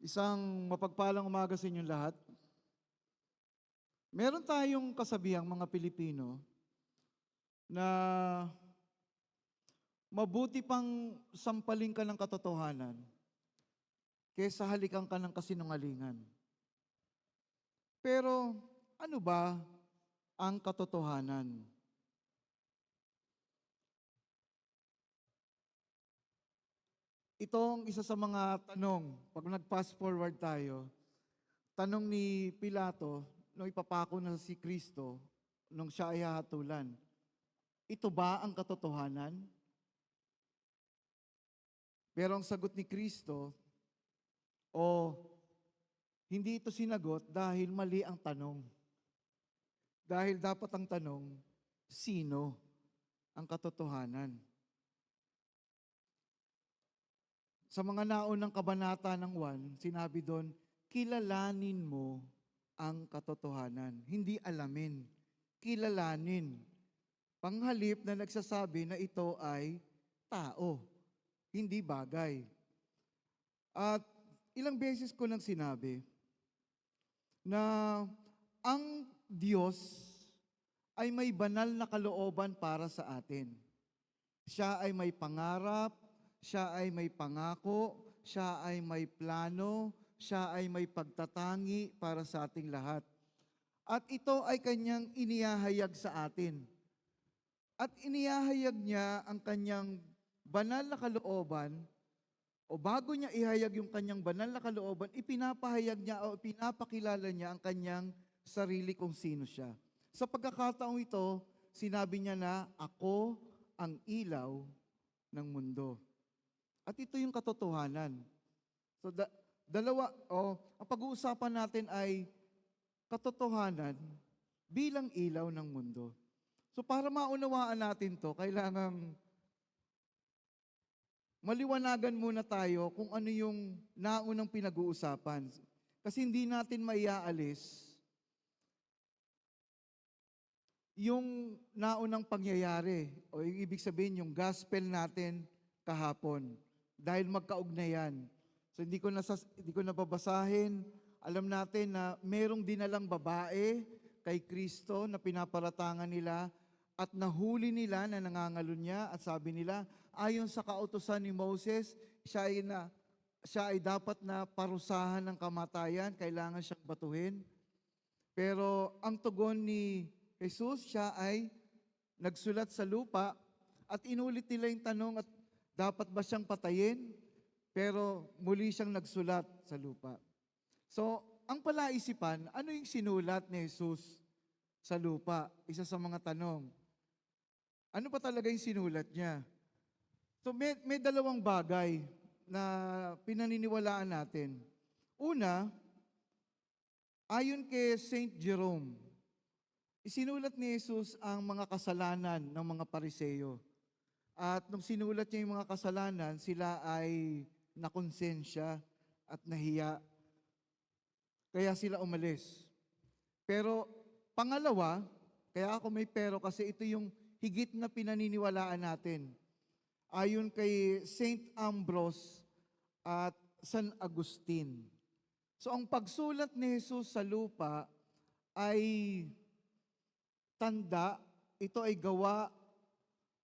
Isang mapagpalang umaga sa inyong lahat. Meron tayong kasabihang mga Pilipino na mabuti pang sampaling ka ng katotohanan kaysa halikan ka ng kasinungalingan. Pero ano ba ang katotohanan? Itong isa sa mga tanong, pag nag-fast forward tayo, tanong ni Pilato, nung ipapako na si Kristo, nung siya ay hahatulan, ito ba ang katotohanan? Pero ang sagot ni Kristo, o hindi ito sinagot dahil mali ang tanong. Dahil dapat ang tanong, sino ang katotohanan? Sa mga naunang kabanata ng 1, sinabi doon, kilalanin mo ang katotohanan. Hindi alamin, kilalanin. Panghalip na nagsasabi na ito ay tao, hindi bagay. At ilang beses ko nang sinabi na ang Diyos ay may banal na kalooban para sa atin. Siya ay may pangarap, siya ay may pangako, siya ay may plano, siya ay may pagtatangi para sa ating lahat. At ito ay kanyang inihahayag sa atin. At inihahayag niya ang kanyang banal na kalooban, o bago niya ihayag yung kanyang banal na kalooban, ipinapahayag niya o ipinapakilala niya ang kanyang sarili kung sino siya. Sa pagkakataong ito, sinabi niya na, ako ang ilaw ng mundo. At ito yung katotohanan. So, ang pag-uusapan natin ay katotohanan bilang ilaw ng mundo. So, para maunawaan natin to, kailangang maliwanagan muna tayo kung ano yung naunang pinag-uusapan. Kasi hindi natin maiaalis yung naunang pangyayari, o yung ibig sabihin yung gospel natin kahapon. Dahil magkaugnayan. So hindi ko nababasahin. Alam natin na merong dinalang babae kay Kristo na pinaparatangan nila at nahuli nila na nangangalo niya at sabi nila, ayon sa kautusan ni Moses, siya ay dapat na parusahan ng kamatayan, kailangan siyang batuhin. Pero ang tugon ni Jesus, siya ay nagsulat sa lupa at inulit nila yung tanong at dapat ba siyang patayin? Pero muli siyang nagsulat sa lupa. So, ang palaisipan, ano yung sinulat ni Jesus sa lupa? Isa sa mga tanong. Ano pa talaga yung sinulat niya? So, may dalawang bagay na pinaniniwalaan natin. Una, ayon kay Saint Jerome, isinulat ni Jesus ang mga kasalanan ng mga Pariseo. At nung sinulat niya yung mga kasalanan, sila ay nakonsensya at nahiya. Kaya sila umalis. Pero pangalawa, kaya ako may pero kasi ito yung higit na pinaniniwalaan natin. Ayon kay Saint Ambrose at San Agustin. So ang pagsulat ni Jesus sa lupa ay tanda, ito ay gawa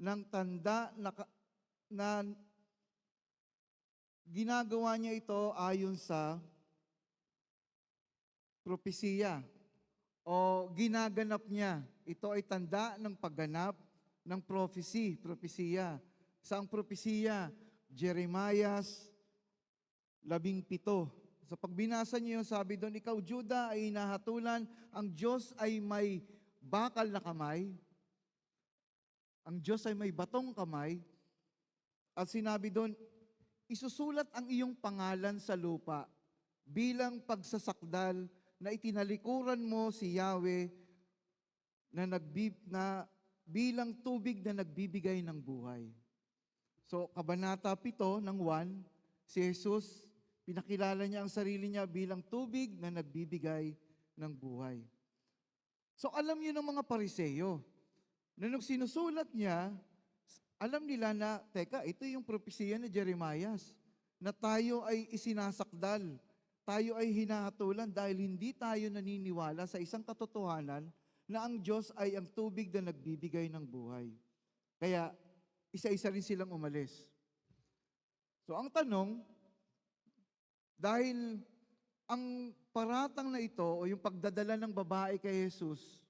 ng tanda na ginagawa niya ito ayon sa propesiya o ginaganap niya. Ito ay tanda ng pagganap ng propesiya. Saang propesiya? Jeremiah 17. So pag binasa niyo, sabi doon, ikaw Juda ay hinahatulan, ang Diyos ay may bakal na kamay, ang Diyos ay may batong kamay, at sinabi doon, isusulat ang iyong pangalan sa lupa bilang pagsasakdal na itinalikuran mo si Yahweh na bilang tubig na nagbibigay ng buhay. So, Kabanata 7 ng 1, si Jesus, pinakilala niya ang sarili niya bilang tubig na nagbibigay ng buhay. So, alam niyo ng mga Pariseo, na nung sinusulat niya, alam nila na, teka, ito yung propesiya ni Jeremiah, na tayo ay isinasakdal, tayo ay hinahatulan dahil hindi tayo naniniwala sa isang katotohanan na ang Diyos ay ang tubig na nagbibigay ng buhay. Kaya, isa-isa rin silang umalis. So, ang tanong, dahil ang paratang na ito o yung pagdadala ng babae kay Jesus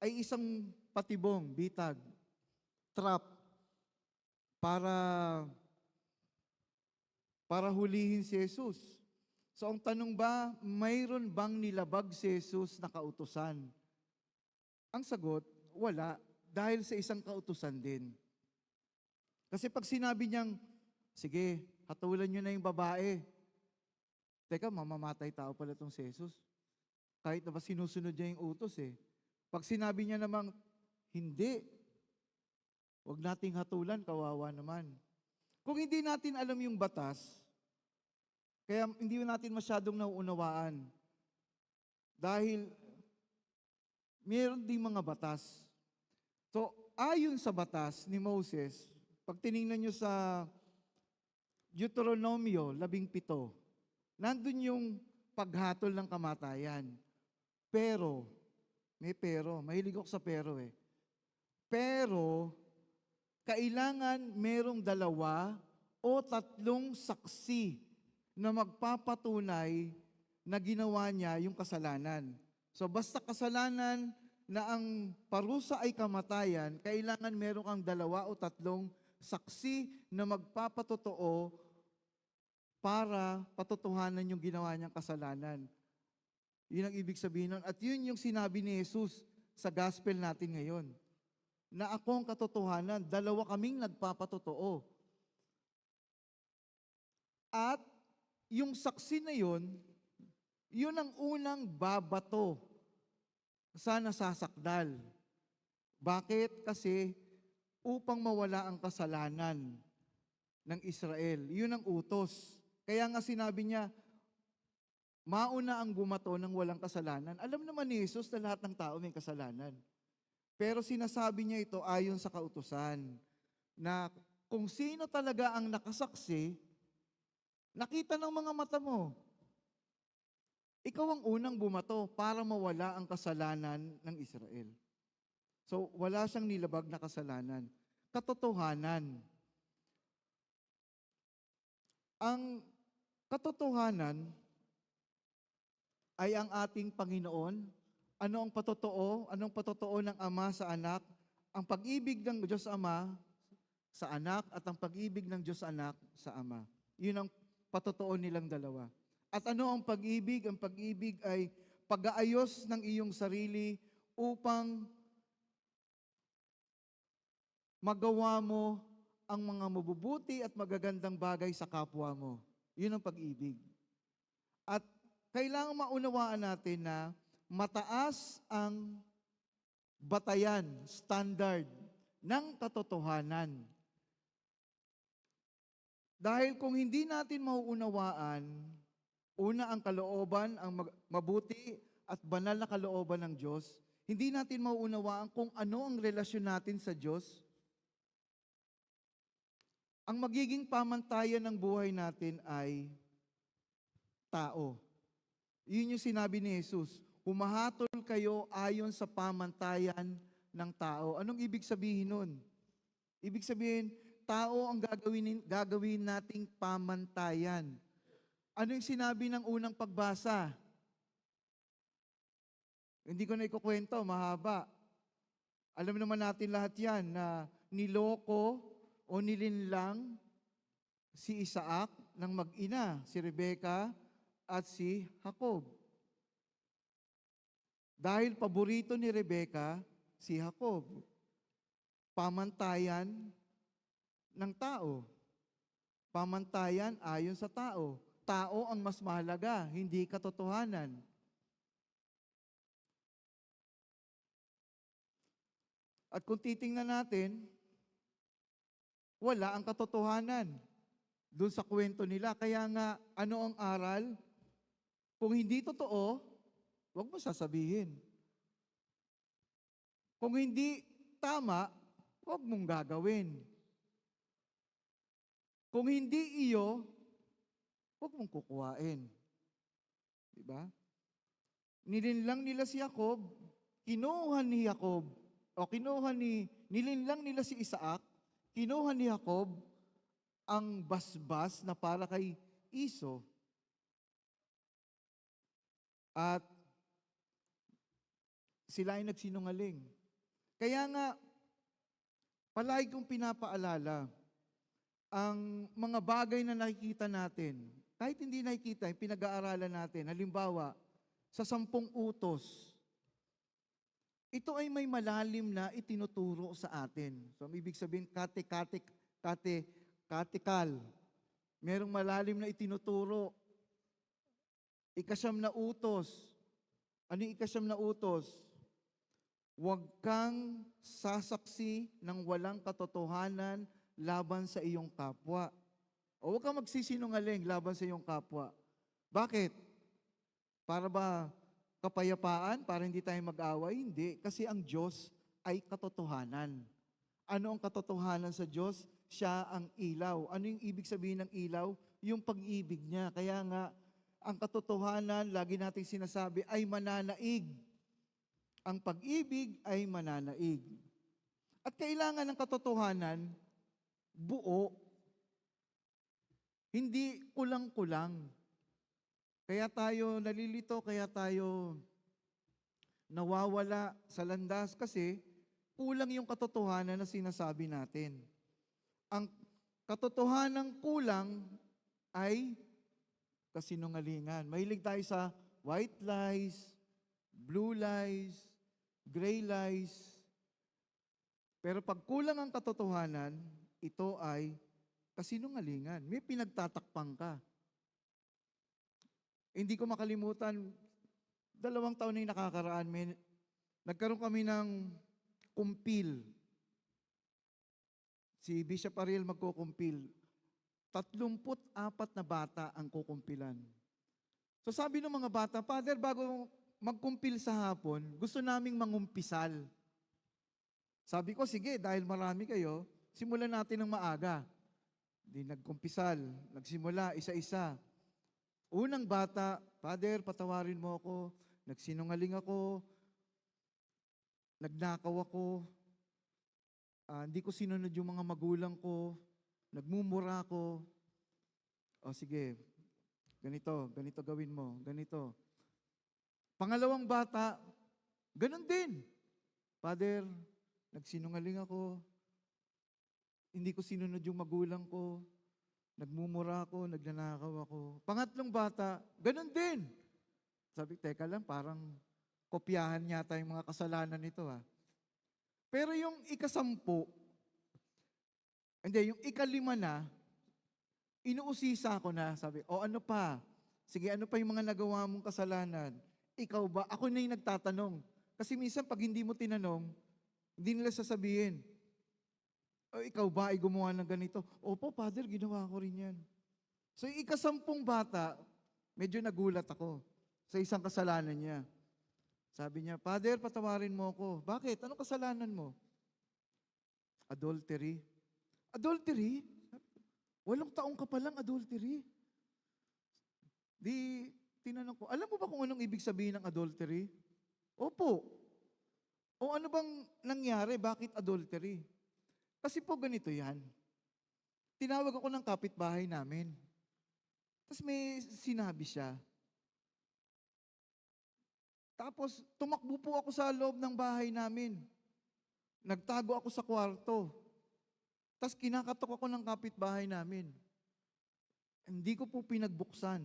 ay isang patibong, bitag, trap para hulihin si Jesus. So ang tanong ba, mayroon bang nilabag si Jesus na kautusan? Ang sagot, wala, dahil sa isang kautusan din. Kasi pag sinabi niyang, sige, hatulan niyo na yung babae. Teka, mamamatay tao pala itong si Jesus. Kahit na ba sinusunod niya yung utos eh. Pag sinabi niya namang, hindi, huwag nating hatulan, kawawa naman. Kung hindi natin alam yung batas, kaya hindi natin masyadong nauunawaan. Dahil mayroon ding mga batas. So, ayon sa batas ni Moses, pag tinignan nyo sa Deuteronomio 17, nandun yung paghatol ng kamatayan. Pero, may pero, mahilig ako sa pero eh. Pero, kailangan merong 2 o 3 saksi na magpapatunay na ginawa niya yung kasalanan. So basta kasalanan na ang parusa ay kamatayan, kailangan meron kang 2 o 3 saksi na magpapatotoo para patotohanan yung ginawa niyang kasalanan. Yun ang ibig sabihin nun. At yun yung sinabi ni Jesus sa gospel natin ngayon. Na ako ang katotohanan, 2 kaming nagpapatotoo. At yung saksi na yun ang unang babato sa nasasakdal. Bakit? Kasi upang mawala ang kasalanan ng Israel. Yun ang utos. Kaya nga sinabi niya, mauna ang bumato ng walang kasalanan. Alam naman ni Jesus na lahat ng tao may kasalanan. Pero sinasabi niya ito ayon sa kautusan na kung sino talaga ang nakasaksi, nakita ng mga mata mo. Ikaw ang unang bumato para mawala ang kasalanan ng Israel. So, wala siyang nilabag na kasalanan. Katotohanan. Ang katotohanan ay ang ating Panginoon. Ano ang patotoo? Anong patotoo ng Ama sa Anak? Ang pag-ibig ng Diyos Ama sa Anak at ang pag-ibig ng Diyos Anak sa Ama. Yun ang patotoo nilang dalawa. At ano ang pag-ibig? Ang pag-ibig ay pag-aayos ng iyong sarili upang magawa mo ang mga mabubuti at magagandang bagay sa kapwa mo. Yun ang pag-ibig. At kailangan maunawaan natin na mataas ang batayan, standard ng katotohanan. Dahil kung hindi natin mauunawaan, una ang kalooban, ang mabuti at banal na kalooban ng Diyos, hindi natin mauunawaan kung ano ang relasyon natin sa Diyos. Ang magiging pamantayan ng buhay natin ay tao. Yun yung sinabi ni Jesus, humahatol kayo ayon sa pamantayan ng tao. Anong ibig sabihin nun? Ibig sabihin, tao ang gagawin nating pamantayan. Ano yung sinabi ng unang pagbasa? Hindi ko na ikukwento, mahaba. Alam naman natin lahat yan na niloko o nilinlang si Isaac ng mag-ina, si Rebecca at si Jacob. Dahil paborito ni Rebecca si Jacob. Pamantayan ng tao. Pamantayan ayon sa tao. Tao ang mas mahalaga, hindi katotohanan. At kung titingnan natin, wala ang katotohanan doon sa kwento nila. Kaya nga, ano ang aral? Kung hindi totoo, huwag mo sasabihin. Kung hindi tama, huwag mong gagawin. Kung hindi iyo, huwag mong kukuhain. Di ba? Nilinlang nila si Jacob, kinuha ni Jacob, nilinlang nila si Isaac, kinuha ni Jacob ang basbas na para kay Iso. At sila ay nagsinungaling. Kaya nga, palagi kong pinapaalala, ang mga bagay na nakikita natin, kahit hindi nakikita, yung pinag-aaralan natin, halimbawa, sa 10 utos, ito ay may malalim na itinuturo sa atin. So, ang ibig sabihin, katikal. Merong malalim na itinuturo. Ikasyam na utos. Ano yung ikasyam na utos? Huwag kang sasaksi ng walang katotohanan laban sa iyong kapwa. O huwag kang magsisinungaling laban sa iyong kapwa. Bakit? Para ba kapayapaan? Para hindi tayo mag-away? Hindi. Kasi ang Diyos ay katotohanan. Ano ang katotohanan sa Diyos? Siya ang ilaw. Ano yung ibig sabihin ng ilaw? Yung pag-ibig niya. Kaya nga, ang katotohanan, lagi nating sinasabi, ay mananaig. Ang pag-ibig ay mananaig. At kailangan ng katotohanan, buo. Hindi kulang-kulang. Kaya tayo nalilito, kaya tayo nawawala sa landas kasi kulang yung katotohanan na sinasabi natin. Ang katotohanan kulang ay kasinungalingan. Mahilig tayo sa white lies, blue lies, gray lies. Pero pag kulang ang katotohanan, ito ay kasinungalingan. May pinagtatakpang ka. Hindi ko makalimutan, 2 taon na yung nakakaraan, nagkaroon kami ng kumpil. Si Bishop Ariel magkukumpil. 34 na bata ang kukumpilan. So sabi ng mga bata, Father, bago magkumpil sa hapon, gusto naming mangumpisal. Sabi ko, sige, dahil marami kayo, simulan natin ng maaga. Di nagkumpisal, nagsimula, isa-isa. Unang bata, Father, patawarin mo ako, nagsinungaling ako, nagnakaw ako, hindi ko sinunod yung mga magulang ko, nagmumura ako. O sige, ganito gawin mo, ganito. Pangalawang bata, ganun din. Father, nagsinungaling ako, hindi ko sinunod yung magulang ko, nagmumura ako, nagnanakaw ako. Pangatlong bata, ganun din. Sabi, teka lang, parang kopyahan yata yung mga kasalanan nito ha. Pero yung ika-10, yung ika-5 na, inuusisa ko na, sabi, ano pa? Sige, ano pa yung mga nagawa mong kasalanan? Ikaw ba? Ako na yung nagtatanong. Kasi minsan pag hindi mo tinanong, hindi nila sasabihin, ikaw ba ay gumawa ng ganito? Opo, Father, ginawa ko rin yan. So, yung ika-10 bata, medyo nagulat ako sa isang kasalanan niya. Sabi niya, Father, patawarin mo ako. Bakit? Anong kasalanan mo? Adultery. Adultery? 8 taong ka pa lang, adultery. Di, tinanong ko, alam mo ba kung anong ibig sabihin ng adultery? Opo. O ano bang nangyari? Bakit adultery? Kasi po ganito yan. Tinawag ako ng kapitbahay namin. Tapos may sinabi siya. Tapos tumakbo po ako sa loob ng bahay namin. Nagtago ako sa kwarto. Tapos kinakatok ako ng kapitbahay namin. Hindi ko po pinagbuksan.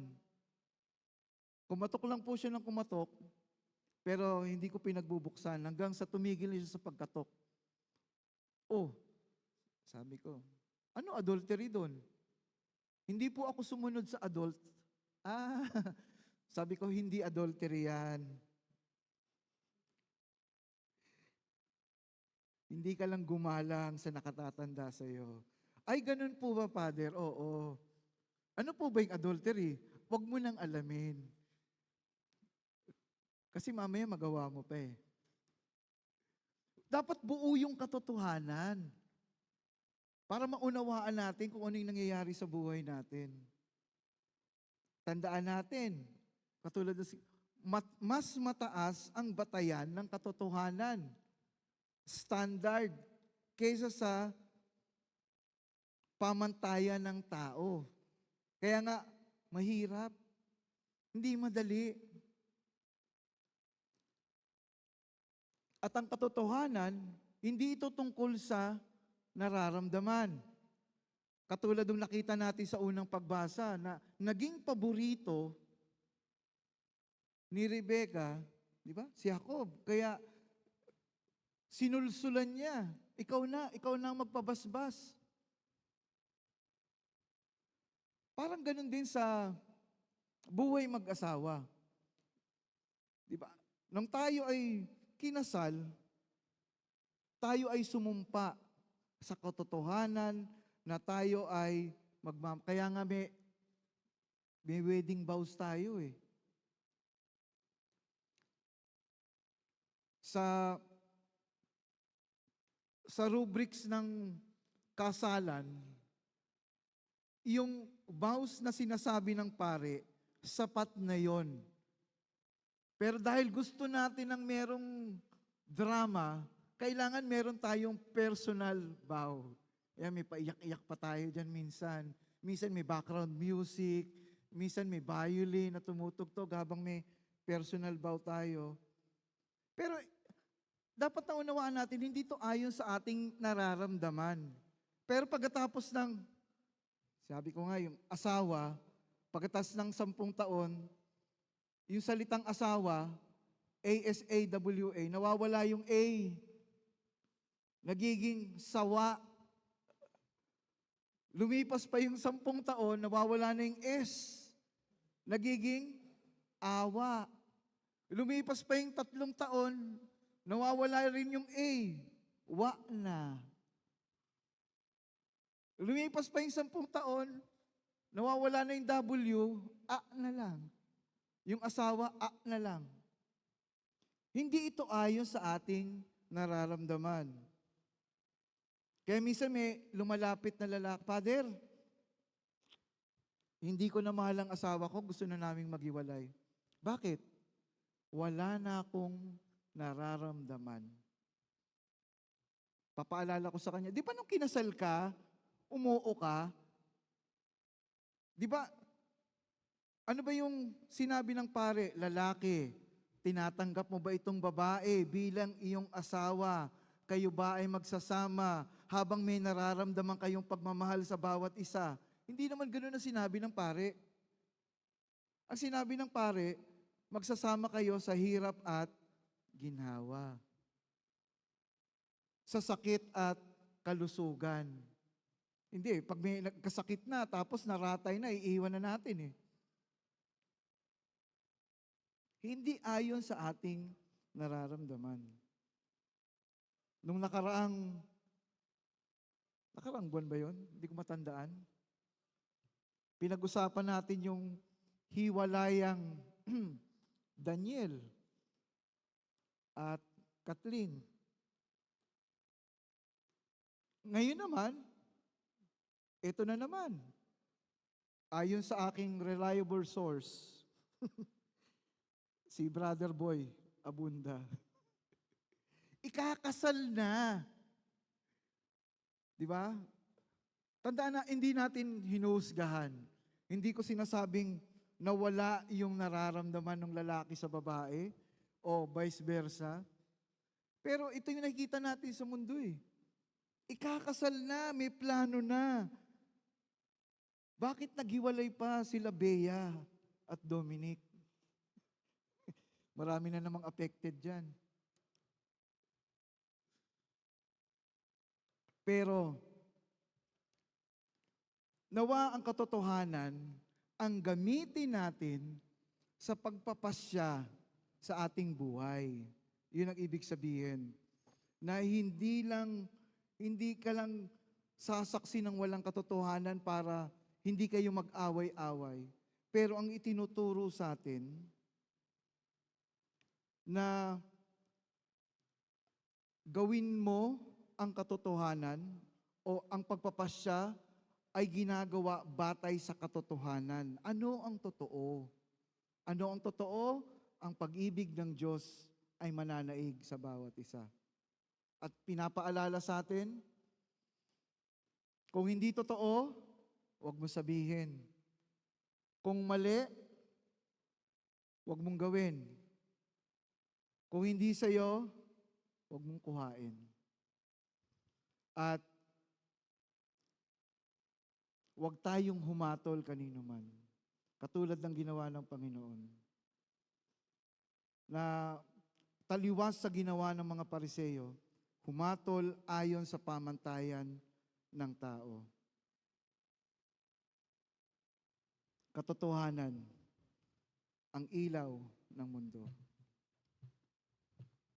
Kumatok lang po siya ng kumatok, pero hindi ko pinagbubuksan hanggang sa tumigil siya sa pagkatok. Sabi ko, ano adultery doon? Hindi po ako sumunod sa adult. Sabi ko, hindi adultery yan. Hindi ka lang gumalang sa nakatatanda sa'yo. Ay, ganun po ba, Father? Oo. Ano po ba yung adultery? Huwag mo nang alamin. Kasi mamaya magawa mo pa eh. Dapat buo yung katotohanan para maunawaan natin kung ano yung nangyayari sa buhay natin. Tandaan natin, Katulad ng mas mataas ang batayan ng katotohanan, standard, kaysa sa pamantayan ng tao. Kaya nga, mahirap, hindi madali. At ang katotohanan, hindi ito tungkol sa nararamdaman. Katulad ng nakita natin sa unang pagbasa na naging paborito ni Rebecca, di ba? Si Jacob. Kaya sinulsulan niya, ikaw na ang magpabasbas. Parang ganun din sa buhay mag-asawa. Di ba? Nung tayo ay kinasal, tayo ay sumumpa sa katotohanan na tayo ay kaya nga may wedding vows tayo eh. Sa rubrics ng kasalan, yung vows na sinasabi ng pare, sapat na yon. Pero dahil gusto natin ng merong drama, kailangan meron tayong personal vow. Yan, may paiyak-iyak pa tayo dyan minsan. Minsan may background music, minsan may violin na tumutugtog habang may personal vow tayo. Pero dapat naunawaan natin, hindi ito ayon sa ating nararamdaman. Pero pagkatapos ng, sabi ko nga, yung asawa, pagkatapos ng 10 taon, yung salitang asawa, ASAWA, nawawala yung A. Nagiging sawa. Lumipas pa yung 10 taon, nawawala na yung S. Nagiging awa. Lumipas pa yung 3 taon, nawawala rin yung A. Wa na. Lumipas pa yung 10 taon, nawawala na yung W, A na lang. Yung asawa, A na lang. Hindi ito ayon sa ating nararamdaman. Kaya minsan may lumalapit na lalaki, Father, hindi ko na mahal ang asawa ko, gusto na naming maghiwalay. Bakit? Wala na akong nararamdaman. Papaalala ko sa kanya, di ba nung kinasal ka, umuo ka? Di ba, ano ba yung sinabi ng pare, lalaki, tinatanggap mo ba itong babae bilang iyong asawa? Kayo ba ay magsasama habang may nararamdaman kayong pagmamahal sa bawat isa? Hindi naman ganoon ang sinabi ng pare. Ang sinabi ng pare, magsasama kayo sa hirap at ginhawa. Sa sakit at kalusugan. Hindi, pag may nagkasakit na, tapos naratay na, iiwan na natin eh. Hindi ayon sa ating nararamdaman. Nung nakaraang buwan ba yun? Hindi ko matandaan. Pinag-usapan natin yung hiwalayang Daniel at Kathleen. Ngayon naman, ito na naman. Ayon sa aking reliable source, si Brother Boy Abunda, ikakasal na. Di ba? Tandaan na, hindi natin hinuhusgahan. Hindi ko sinasabing nawala yung nararamdaman ng lalaki sa babae o vice versa. Pero ito yung nakikita natin sa mundo eh. Ikakasal na, may plano na. Bakit naghiwalay pa sila Bea at Dominic? Marami na namang affected dyan. Pero, nawa ang katotohanan ang gamitin natin sa pagpapasya sa ating buhay. Yun ang ibig sabihin. Na hindi ka lang sasaksi ng walang katotohanan para hindi kayo mag-away-away. Pero ang itinuturo sa atin na gawin mo ang katotohanan o ang pagpapasya ay ginagawa batay sa katotohanan. Ano ang totoo? Ano ang totoo? Ang pag-ibig ng Diyos ay mananaig sa bawat isa. At pinapaalala sa atin, kung hindi totoo, huwag mo sabihin. Kung mali, huwag mong gawin. Kung hindi sa'yo, huwag mong kuhain. At huwag tayong humatol kanino man. Katulad ng ginawa ng Panginoon. Na taliwas sa ginawa ng mga Pariseo, humatol ayon sa pamantayan ng tao. Katotohanan, ang ilaw ng mundo.